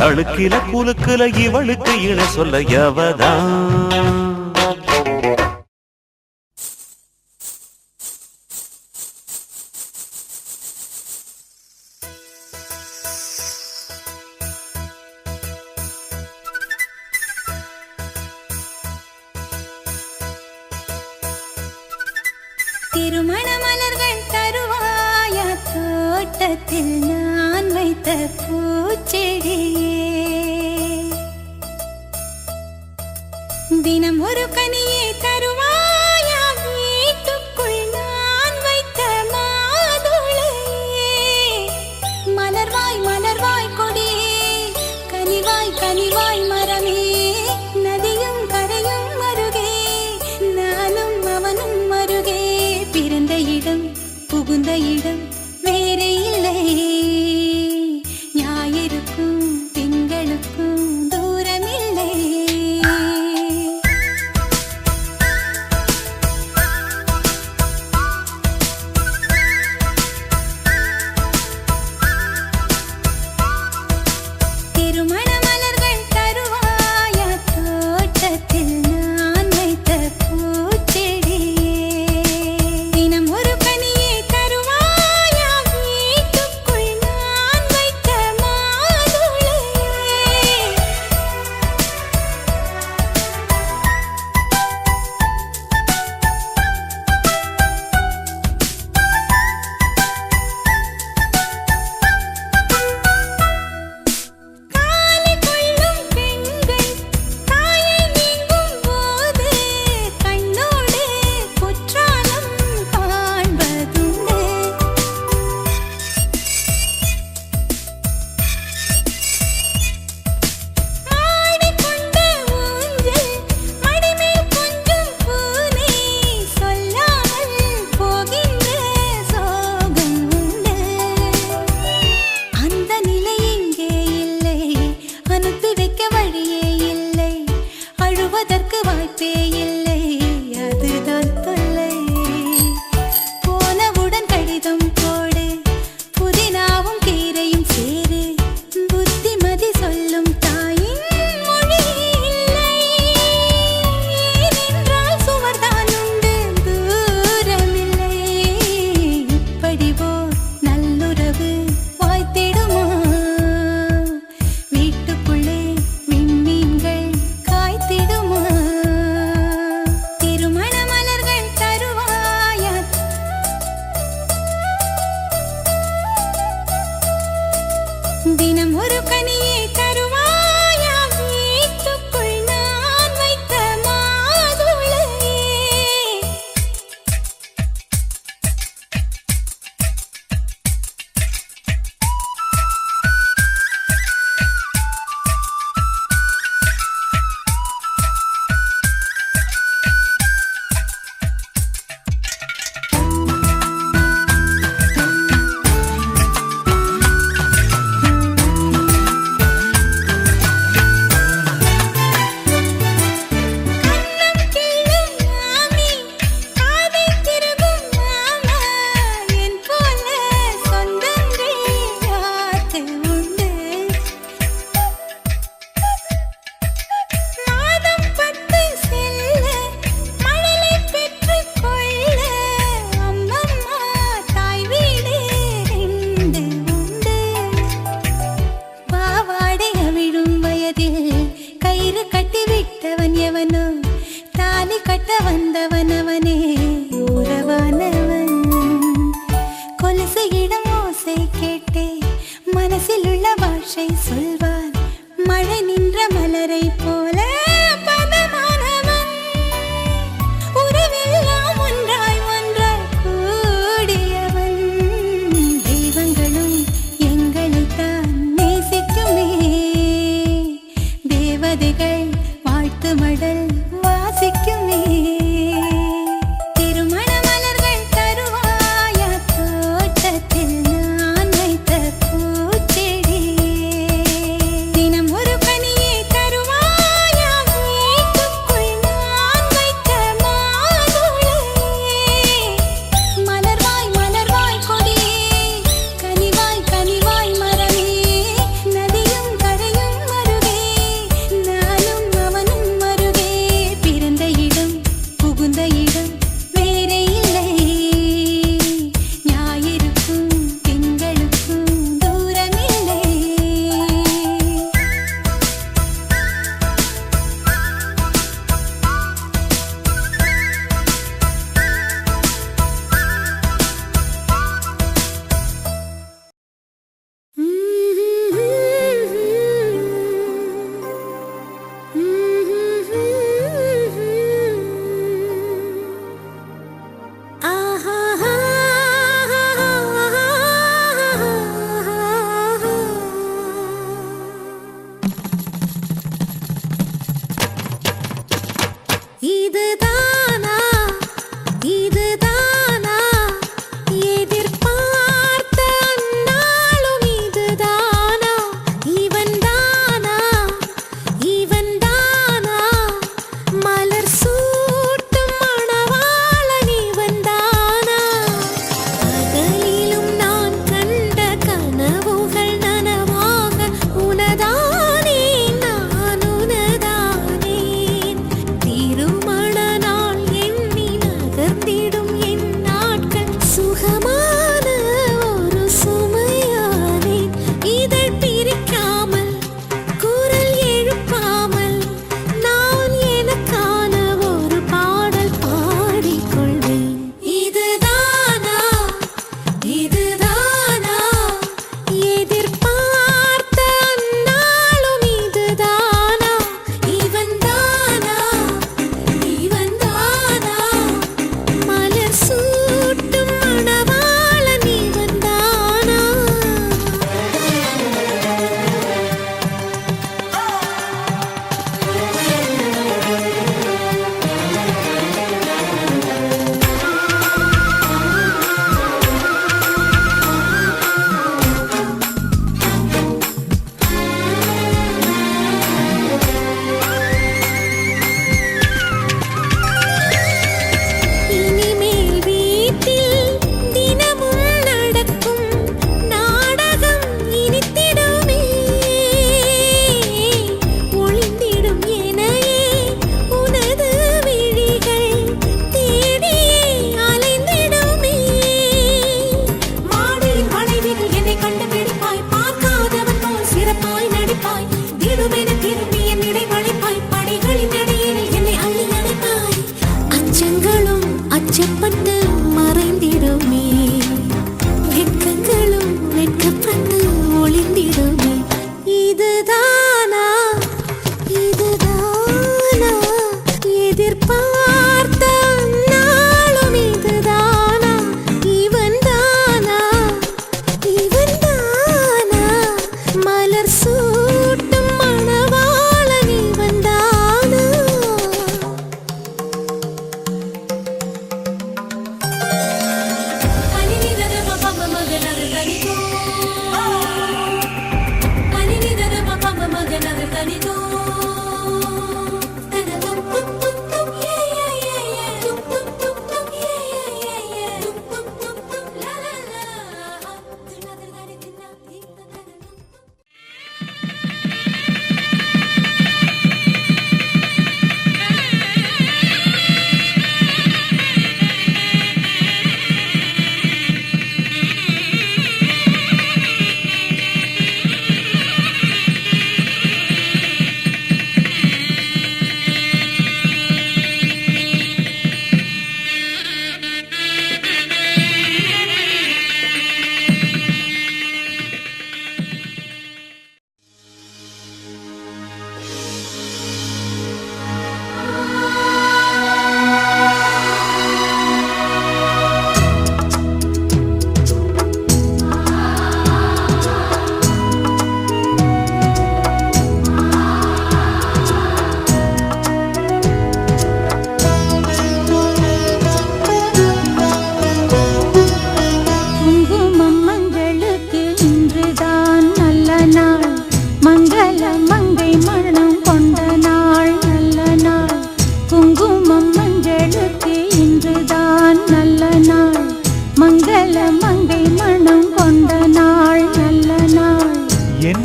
அழுக்கில குலுக்குல இவளுக்கு இணை சொல்ல எவதான் திருமண மலர்கள் தருவாயா தோட்டத்தில் நான் வைத்த பூச்செடியே தினம் ஒரு கனியை தருவாயா வீட்டுக்குள் நான் வைத்த மாதுளையே மலர்வாய் மலர்வாய் கொடியே கனிவாய் கனிவாய் மரமே நதியும் கரையும் மருகே நானும் அவனும் மருகே பிறந்த இடம் புகுந்த இடம் வேறே இல்லை ஞாயிறுக்கும் திங்களுக்கும் தூரமில்லை திருமண மலர்கள் தருவாயா தோட்டத்தில் நான் வைத்த பூச்செடியே தினம் ஒரு கனியை தருவாயா வீட்டுக்குள் நான் வைத்த மாதுளையே காலை கொள்ளும் பெண்கள் தாயை நீங்கும் போது கண்ணோடு குற்றாலம் காண்பதுண்டு ஆடிக்கொண்ட ஊஞ்சல் மடிமேல் கொஞ்சம் பூனை சொல்லாமல் போகின்ற சோகம் உண்டு அந்த நிலை இங்கே இல்லை அனுப்பி வைக்க வழியே இல்லை அழுவதற்கு வாய்ப்பே இல்லை அதுதான் தொல்லை போனவுடன் கடிதம் போடு புதினாவும் கீரையும் சேரு புத்திமதி சொல்லும் தாயின் மொழி இல்லை ஏனென்றால் சுவர்தான் உண்டு தூரமில்லை இப்படி ஓர் நல்லுறவு வாய்த்திடுமா வீட்டுக்குள்ளே விண்மீன்கள் காய்த்திடுமா திருமண மலர்கள் தருவாயா தினம் ஒரு கனியை தருவாயா வீட்டுக்குள் நான் வைத்த மாதுளையே கண்ணம் கிள்ளும் மாமி காதை திருகும் மாமா என் போல சொந்தங்கள் யாருக்கு உண்டு மாதம் 10 செல்ல மழலை பெற்றுக் கொள்ள அம்மம்மா தாய் வீடு 2 உண்டு பாவாடை அவிழும் வயதில் கயிறு கட்டி விட்டவன் எவனோ தாலி கட்ட வந்தவன் அவனே உறவானவன் கொலுசு இடம் ஓசை கேட்டே மனசில் உள்ள பாஷை சொல்வான் மழை நின்ற மலரை போல பதமானவன் உறவெல்லாம் ஒன்றாய் ஒன்றாய் கூடியவன் தெய்வங்களும் எங்களைத்தான் நேசிக்குமே தேவதைகள் வாழ்த்து மடல் வாசிக்குமே திருமண மலர்கள் தருவாயா தோட்டத்தில் நான் வைத்த பூச்செடியே தினம் ஒரு கனியை தருவாயா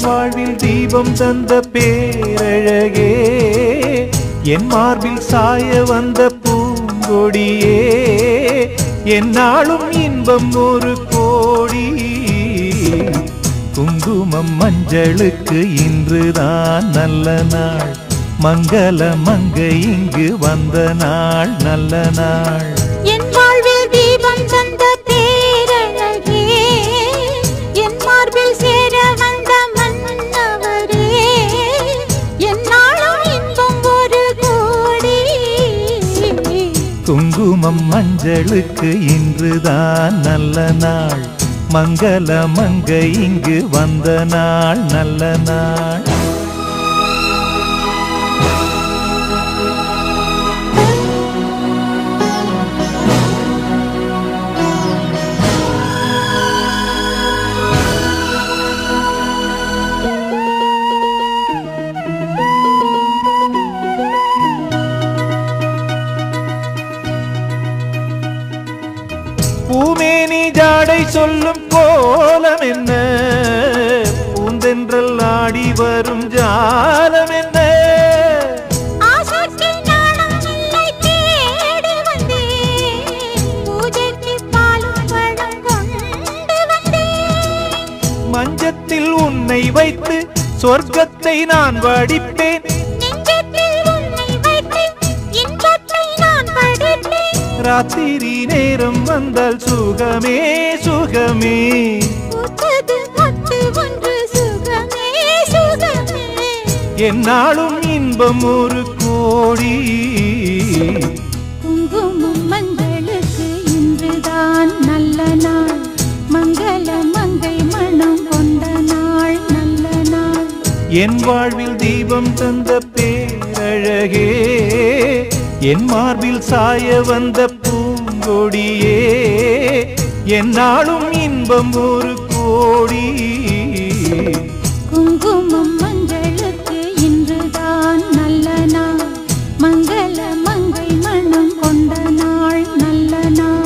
வாழ்வில் தீபம் தந்த பேரழகே, என் மார்பில் சாய வந்த பூங்கொடியே, என்னாலும் இன்பம் ஒரு கோடி. குங்குமம் மஞ்சளுக்கு இன்றுதான் நல்ல நாள், மங்கள மங்கை இங்கு வந்த நாள் நல்ல நாள். என் வாழ்வில் தீபம் தந்த பேரழகே, என் மார்பில் சேர வந்த மன்னவரே, என்னாலும் இன்பம் ஒரு கோடி. குங்குமம் மஞ்சளுக்கு இன்றுதான் நல்ல நாள், மங்கள மங்கை இங்கு வந்த நாள் நல்ல நாள். பூமேனி ஜாடை சொல்லும் கோலம் என்ன, பூந்தென்றல் ஆடி வரும் ஜாலம் என்ன. மஞ்சத்தில் உன்னை வைத்து சொர்க்கத்தை நான் வடிப்பேன், ராத்திரி நேரம் வந்தால் சுகமே சுகமே. என்னாலும் இன்பம் ஒரு கோடி. குங்குமம் மஞ்சளுக்கு இன்றுதான் நல்ல நாள், மங்கள மங்கை மனம் கொண்ட நாள் நல்ல நாள். என் வாழ்வில் தீபம் தந்த பேரழகே, என் மார்பில் சாய வந்த பூங்கொடியே, என்னாலும் இன்பம் ஒரு கோடி. குங்குமம் மஞ்சளுக்கு இன்றுதான் நல்ல நாள், மங்கள மங்கை மனம் கொண்ட நாள் நல்ல நாள்.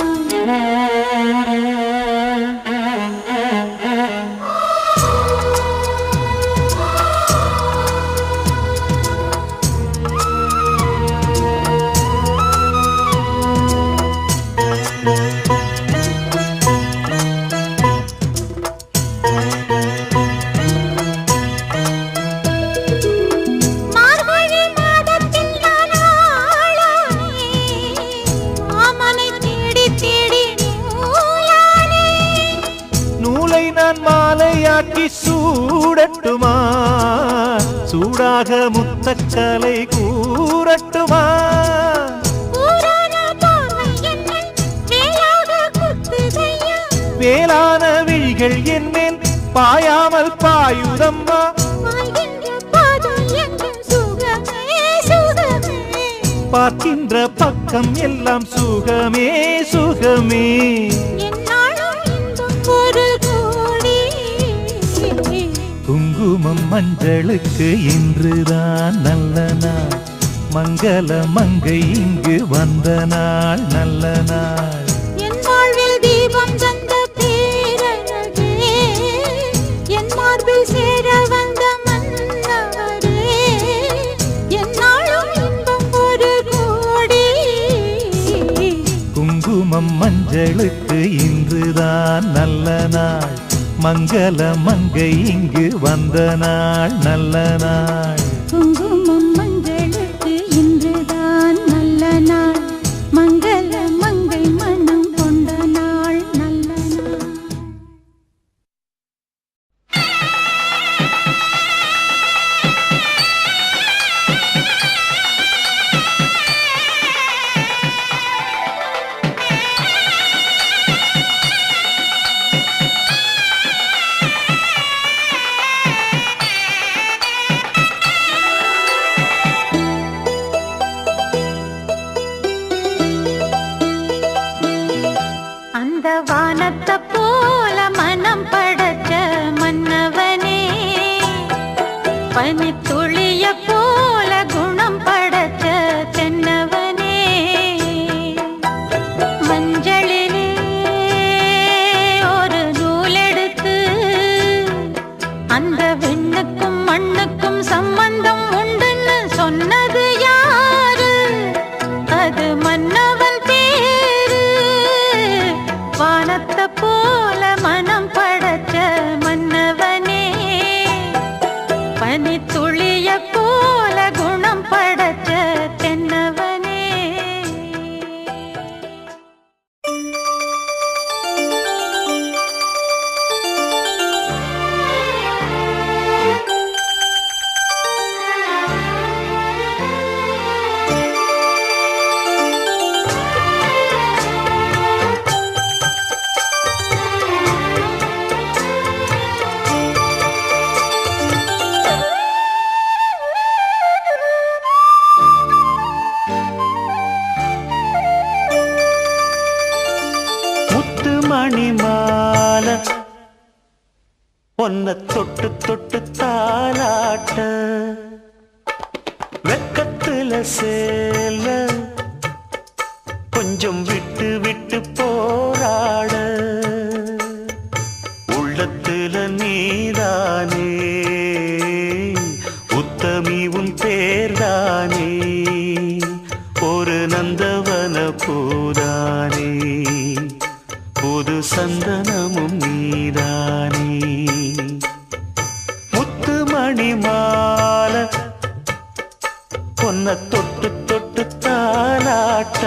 மாலையாக்கி சூடட்டுமா, சூடாக முத்தக்கலை கூறட்டுமா. வேளான விழிகள் என் மேல் பாயாமல் பாயுதம்மா, பார்க்கின்ற பக்கம் எல்லாம் சுகமே சுகமே. குங்குமம் மஞ்சளுக்கு இன்றுதான் நல்ல நாள், மங்கள மங்கை இங்கு வந்த நாள் நல்ல நாள். என் வாழ்வில் தீபம் தந்த பேரழகே, என் மார்பில் சேர வந்த மங்களுக்கு இன்றுதான் நல்ல நாள், மங்கள மங்கை இங்கு வந்த நாள் நல்ல நாள். குங்குமம் மங்களுக்கு இன்றுதான் நல்ல நாள், மங்கள மங்கை மனம் கொண்ட நாள் நல்ல நாள். அந்த வானத்தை போல மனம் படைச்ச மன்னவனே, பனித்துளிய போல குணம் படைச்ச தென்னவனே, மஞ்சளிலே ஒரு நூலெடுத்து அந்த விண்ணுக்கும் மண்ணுக்கும் சம்பந்தம் உண்டுன்னு சொன்னது யாரு? அது மன்னவன் பேரு. வானத்தை போல மனம் படைச்ச மன்னவனே, பனித்துளிய போல குணம் படைச்ச தென்னவனே. மணிமால பொன்ன தொட்டு தொட்டு தாலாட்ட, வெக்கத்துல சேல கொஞ்சம் விட்டு விட்டு போராட, உள்ளத்துல நீதானே உத்தமி உன் பேர்தானே, ஒரு நந்தவன பூதானே புது சந்தனமும் நீதானே. முத்து மணி மாலை பொன்ன தொட்டு தொட்டு தாலாட்ட,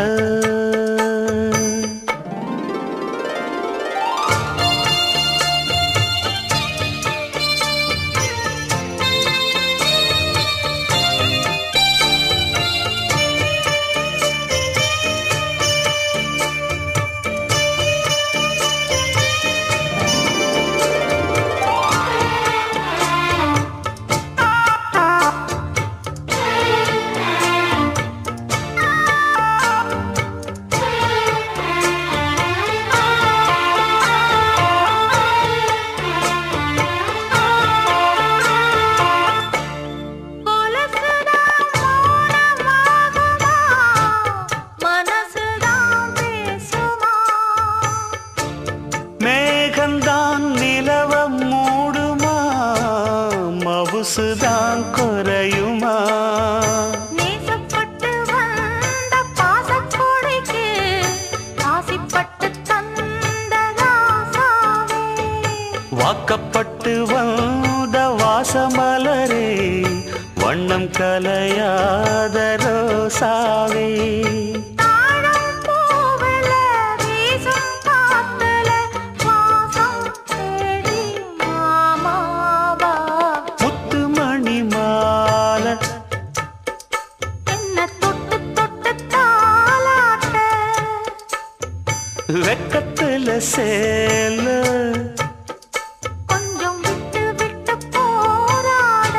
மவுசுதான் குறையுமா? நேசப்பட்டு வந்த பாசக்கொடைக்கு ஆசிப்பட்டு தந்த ராசாவே, வாக்கப்பட்டு வந்த வாசமலரே வண்ணம் கலையாத ரோசாவே, வெக்கத்துல சேல கொஞ்சம் விட்டு விட்டு போராட,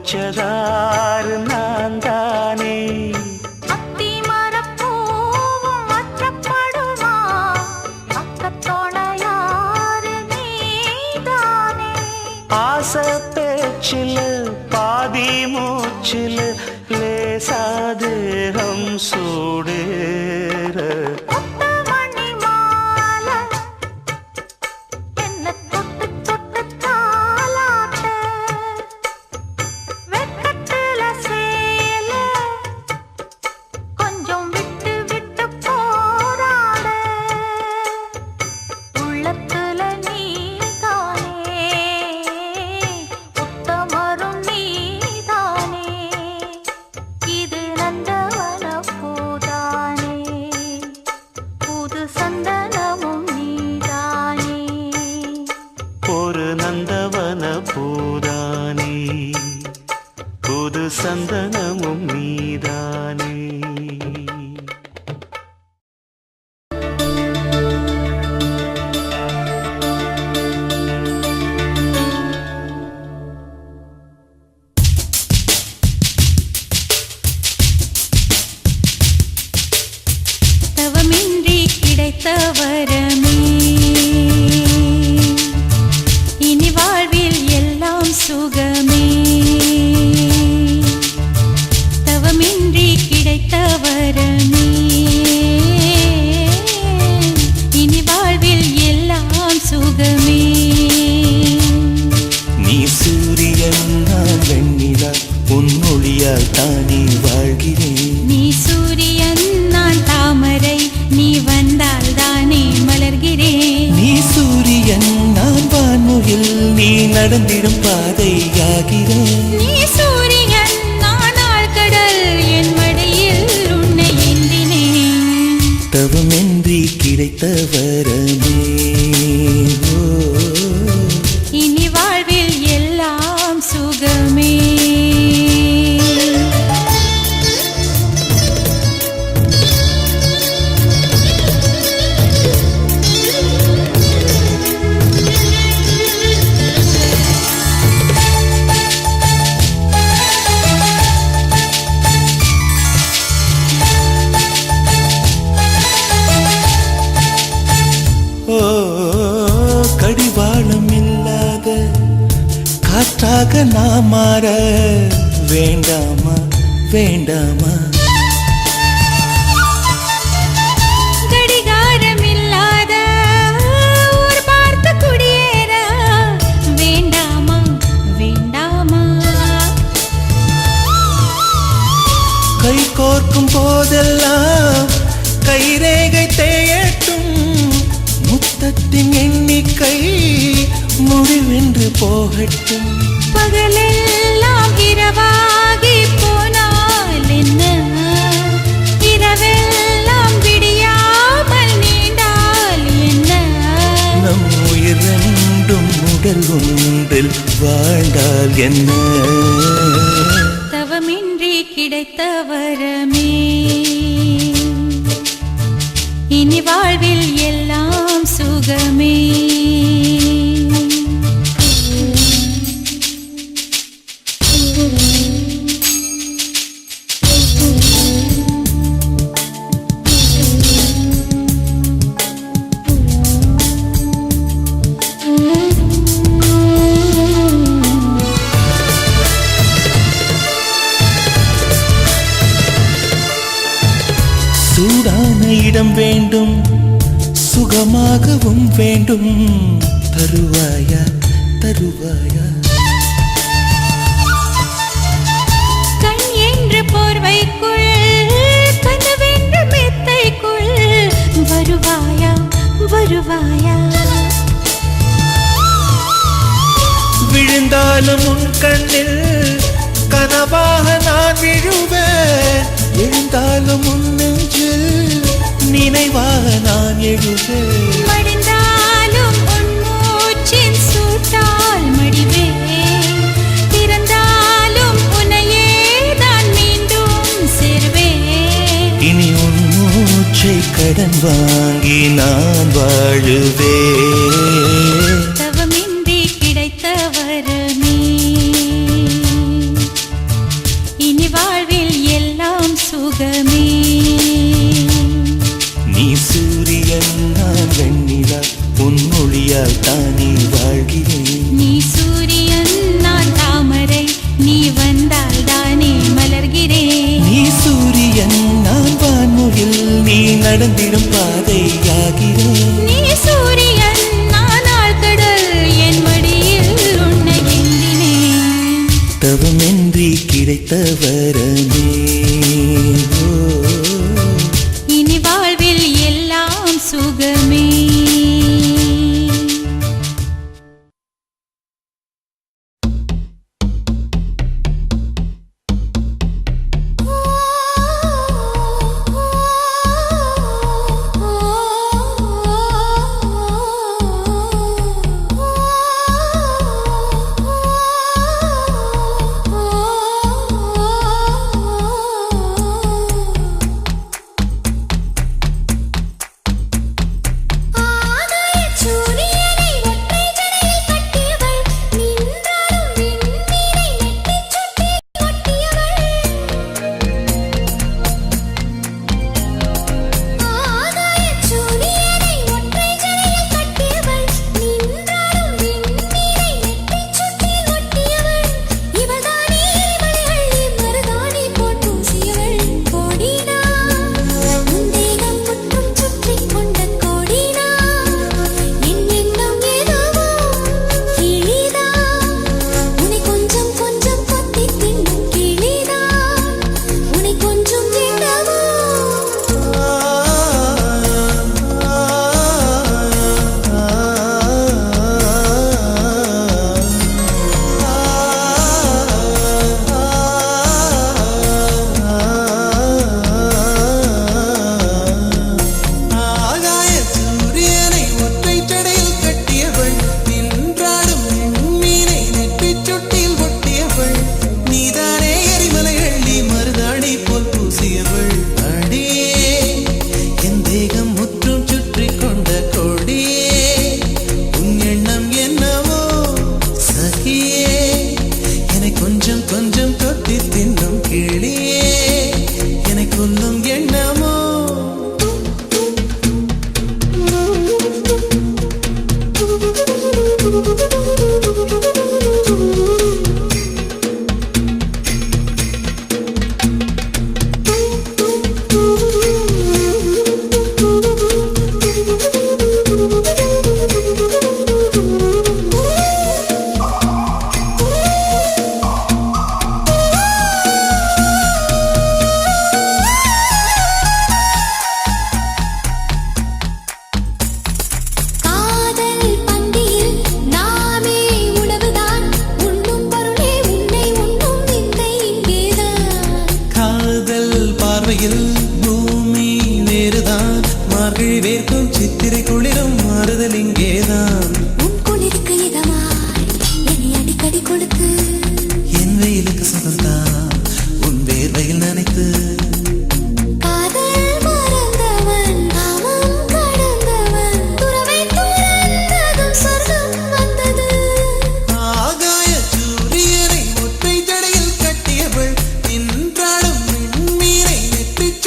வச்சதாரு நான் தானே. அத்தி மரப்பூவும் அச்சப்படுமா அக்கத்தோணையாரு நீதானே. ஆசை பேச்சில் பாதி மூச்சில் லேசாதேகம் சூடேற முத்து மணி மாலை என்ன தொட்டு தொட்டு தாலாட்ட வெக்கத்துல சேல கொஞ்சம் விட்டு விட்டு போராட உள்ளத்துல நீதானே உத்தமரும் நீதானே இது நந்தவன பூதானே புது சந்தனமும் நீதானே. ஒரு நந்தவன பூதானே புது சந்தனமும் நீதானே. தவமின்றி கிடைத்த வரமே இனி வாழ்வில் எல்லாம் சுகமே. தவமின்றி கிடைத்த வரமே இனி வாழ்வில் எல்லாம் சுகமே. நீ சூரியன் நான் வெண்ணிலா உன் ஒளியால் தானே வாழ்கிறேன். நீ சூரியன் நான் தாமரை நீ வந்தால் தானே மலர்கிறேன். நீ சூரியன் நான் வான்முகில் நீ நடந்திடும் பாதையாகிறேன். நீ சூரியன் நான் ஆழ்கடல் என் மடியில் உன்னை ஏந்தினேன். தவமின்றி கிடைத்த வரமே ஓ. இனி வாழ்வில் எல்லாம் சுகமே. ஓ கடிவாளம் இல்லாத காற்றாக நான் மாற வேண்டாமா வேண்டாமா. கடிகாரம் இல்லாத ஊர் பார்த்து குடியேற வேண்டாமா வேண்டாமா. கை கோர்க்கும் போதெல்லாம் கைரேகை தேயட்டும் முத்தத்தின் எண்ணிக்கை முடிவென்று போகட்டும். பகலெல்லாம் இரவாகி போனால் என்ன இரவெல்லாம் விடியாமல் நீண்டால் என்ன. நம் உயிர் ரெண்டும் உடல் ஒன்றில் வாழ்ந்தால் என்ன. தவமின்றி கிடைத்த வரமே இனி வாழ்வில் எல்லாம் சுகமே. சூடான இடம் வேண்டும் சுகமாகவும் வேண்டும் தருவாயா தருவாயா. கண் என்ற போர்வைக்குள் கனவென்ற மெத்தைக்குள் வருவாயா வருவாயா. விழுந்தாலும் உன் கண்ணில் கனவாக நான் விழுவேன். எழுந்தாலும் உன் நெஞ்சில் நினைவாக நான் எழுவேன். மடிந்தாலும் உன் மூச்சின் சூட்டால் மடிவேன். பிறந்தாலும் உன்னையே நான் மீண்டும் சேர்வேன். இனி உன் மூச்சை கடன் வாங்கி நான் வாழுவேன். தவமின்றி கிடைத்த வரமே நடந்திடும் பாதையாகிறேன். நீ சூரியன் நானால் கடல் என் மடியில் உன்னை எண்ணினேன். தவமின்றி கிடைத்த வரமே இனி வாழ்வில் எல்லாம் சுகமே. பூமி வேறுதான், மார்கழி வேர்க்கும் சித்திரை குளிரும் மாறுதல் இங்கேதான். உன் குளிருக்கு இதமாய் என்னை அடிக்கடி கொடுத்து என் வெயிலுக்கு சுகந்தான் உன் வேர்வையில் நினைத்து காதல் மறந்தவன் காமம் கடந்தவன் துறவை துறந்ததும் சொர்க்கம் வந்தது. ஆகாய சூரியனை ஒற்றை ஜடையில் கட்டியவள் நின்றாடும் விண்மீனை நெற்றிச்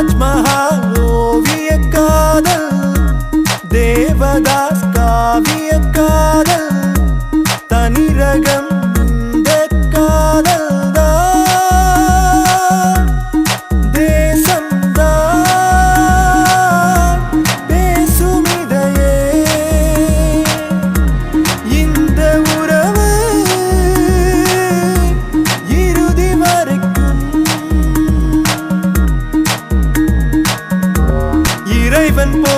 தாஜ்மஹால் ஓவிய காதல், தேவதாஸ் காவிய காதல், தனிரகம் இந்த காதல் தான், தேசம்தான் பேசும் இதையே. இந்த உறவு இறுதி வரைக்கும் இறைவன் போ